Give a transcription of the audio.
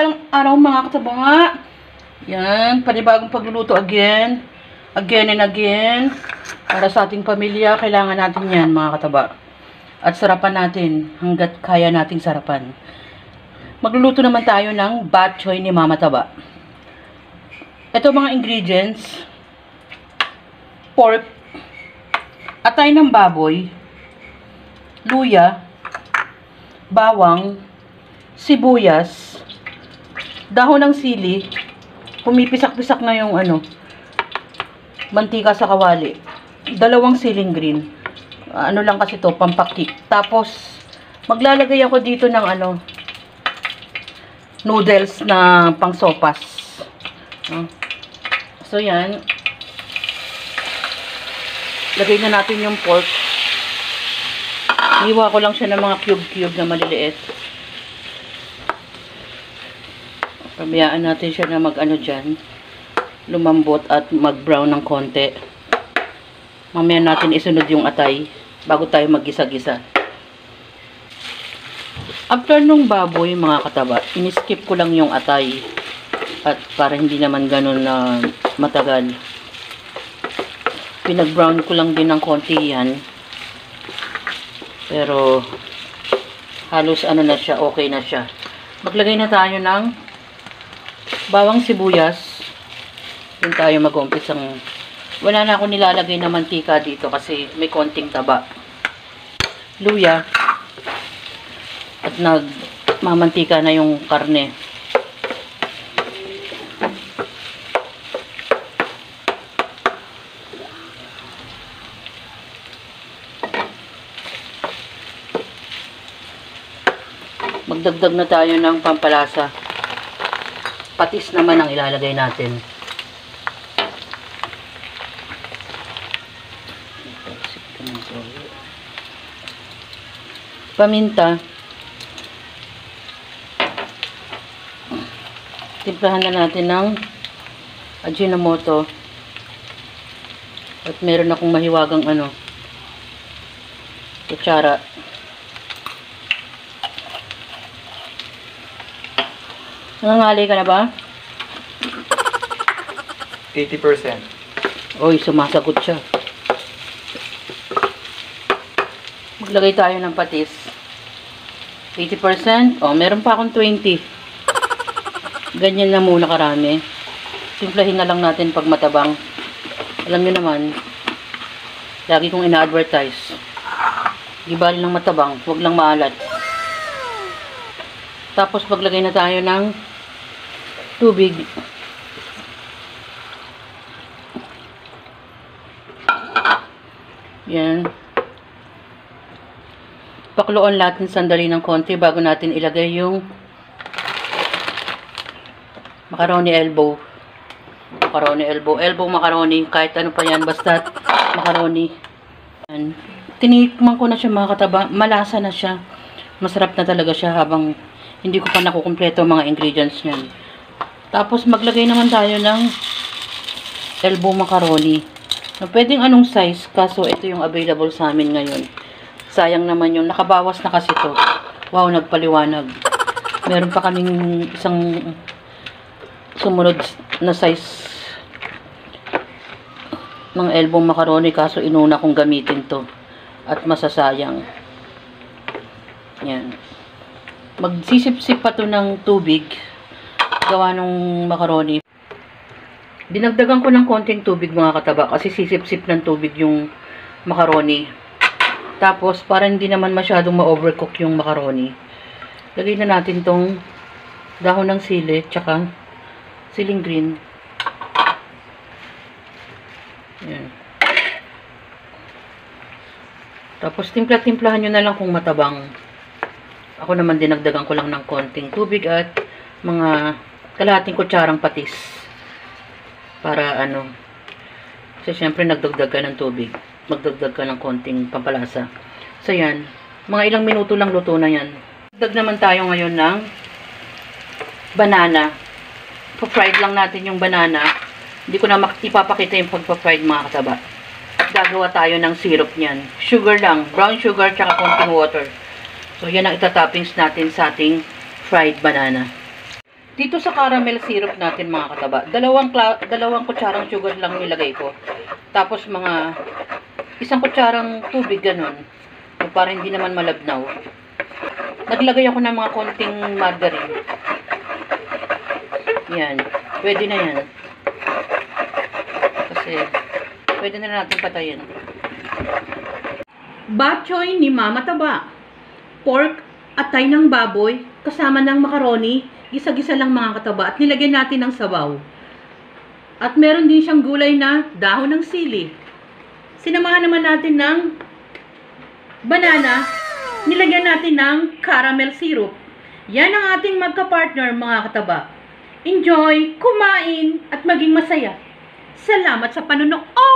Mapagpalang araw mga katabanga. Yan, panibagong pagluluto again. Again and again. Para sa ating pamilya, kailangan natin yan mga kataba. At sarapan natin hanggat kaya nating sarapan. Magluluto naman tayo ng bok choy ni Mama Taba. Ito mga ingredients. Pork. Atay ng baboy. Luya. Bawang. Sibuyas. Dahon ng sili. Pumipisak-pisak na yung mantika sa kawali. 2 siling green. Ano lang kasi to, pampaktik. Tapos, maglalagay ako dito ng noodles na pang sopas. So, yan. Lagay na natin yung pork. Iwa ko lang siya ng mga cube-cube na maliliit. Pabayaan natin siya na dyan. Lumambot at mag-brown ng konti. Mamaya natin isunod yung atay bago tayo mag-gisa-gisa. After nung baboy, mga kataba, in-skip ko lang yung atay. At para hindi naman ganun na matagal. Pinag-brown ko lang din ng konti yan. Pero halos na siya, okay na siya. Maglagay na tayo ng bawang sibuyas. Yun tayo mag-umpisang. Wala na ako nilalagay na mantika dito kasi may konting taba. Luya. At nagmamantika na yung karne. Magdagdag na tayo ng pampalasa. Patis naman ang ilalagay natin. Paminta. Timplahan na natin ng Ajinomoto. At meron akong mahiwagang kutsara. Nangangalay ka na ba? 80%. Oy, sumasagot siya. Maglagay tayo ng patis. 80%. Oh, meron pa akong 20. Ganyan na muna karami. Timplahin na lang natin pag matabang. Alam niyo naman, lagi kong ina-advertise. Di bali ng matabang, huwag lang maalat. Tapos maglagay na tayo ng tubig. Yan. Pakuluan natin sandali ng konti bago natin ilagay yung macaroni elbow. Macaroni elbow. Elbow macaroni. Kahit ano pa yan. Basta macaroni. Yan. Tinikman ko na siya mga kataba. Malasa na siya. Masarap na talaga siya habang hindi ko pa nakukumpleto mga ingredients niyan. Tapos maglagay naman tayo ng elbow macaroni. Pwedeng anong size, kaso ito yung available sa amin ngayon. Sayang naman yun. Nakabawas na kasi to. Wow, nagpaliwanag. Meron pa kaming isang sumunod na size ng elbow macaroni, kaso inuna kong gamitin to. At masasayang. Yan. Magsisip-sip pa to ng tubig. Gawa ng macaroni. Dinagdagan ko ng konting tubig mga kataba kasi sisip-sip ng tubig yung macaroni. Tapos para hindi naman masyadong ma-overcook yung macaroni, lagay na natin tong dahon ng sili tsaka siling green. Yan. Tapos timpla-timplahan nyo na lang kung matabang. Ako naman dinagdagan ko lang ng konting tubig at mga kalahating kutsarang patis. Para kasi syempre nagdagdag ka ng tubig. Magdagdag ka ng konting pampalasa. So yan, mga ilang minuto lang luto na yan. Dagdag naman tayo ngayon ng banana. Pa-fried lang natin yung banana. Hindi ko na ipapakita yung pagpa-fried mga kataba. Gagawa tayo ng syrup niyan. Sugar lang, brown sugar tsaka konting water. So yan ang itatoppings natin sa ating fried banana. Dito sa caramel syrup natin mga kataba, dalawang kutsarang sugar lang nilagay ko. Tapos mga isang kutsarang tubig ganun. Para hindi naman malabnaw. Naglagay ako ng mga konting margarine. Yan. Pwede na yan. Kasi pwede na natin patayin. Bok choy ni Mama Taba. Pork atay ng baboy kasama ng macaroni. Gisa-gisa lang mga kataba at nilagyan natin ng sabaw. At meron din siyang gulay na dahon ng sili. Sinamahan naman natin ng banana. Nilagyan natin ng caramel syrup. Yan ang ating magka-partner mga kataba. Enjoy, kumain at maging masaya. Salamat sa panonood!